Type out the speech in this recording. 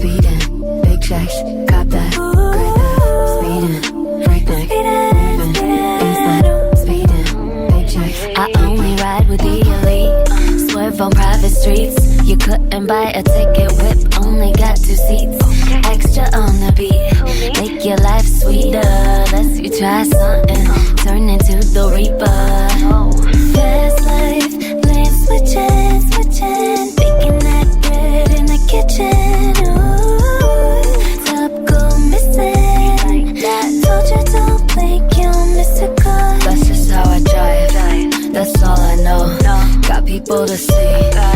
speeding, big checks, cop that, grab that, speeding, breakneck, moving, instant, speeding, big checks. I only ride with the elite, swerve on private streets. You couldn't buy a ticket, whip only got 2 seats. Extra on the beat, make your life sweeter. Let's you try something, turn into the reaper. Fast life, lane switching, baking that bread in the kitchen. Ooh, top go missing. Told you don't blink, you'll miss a call. That's just how I drive, that's all I know. Got people to see.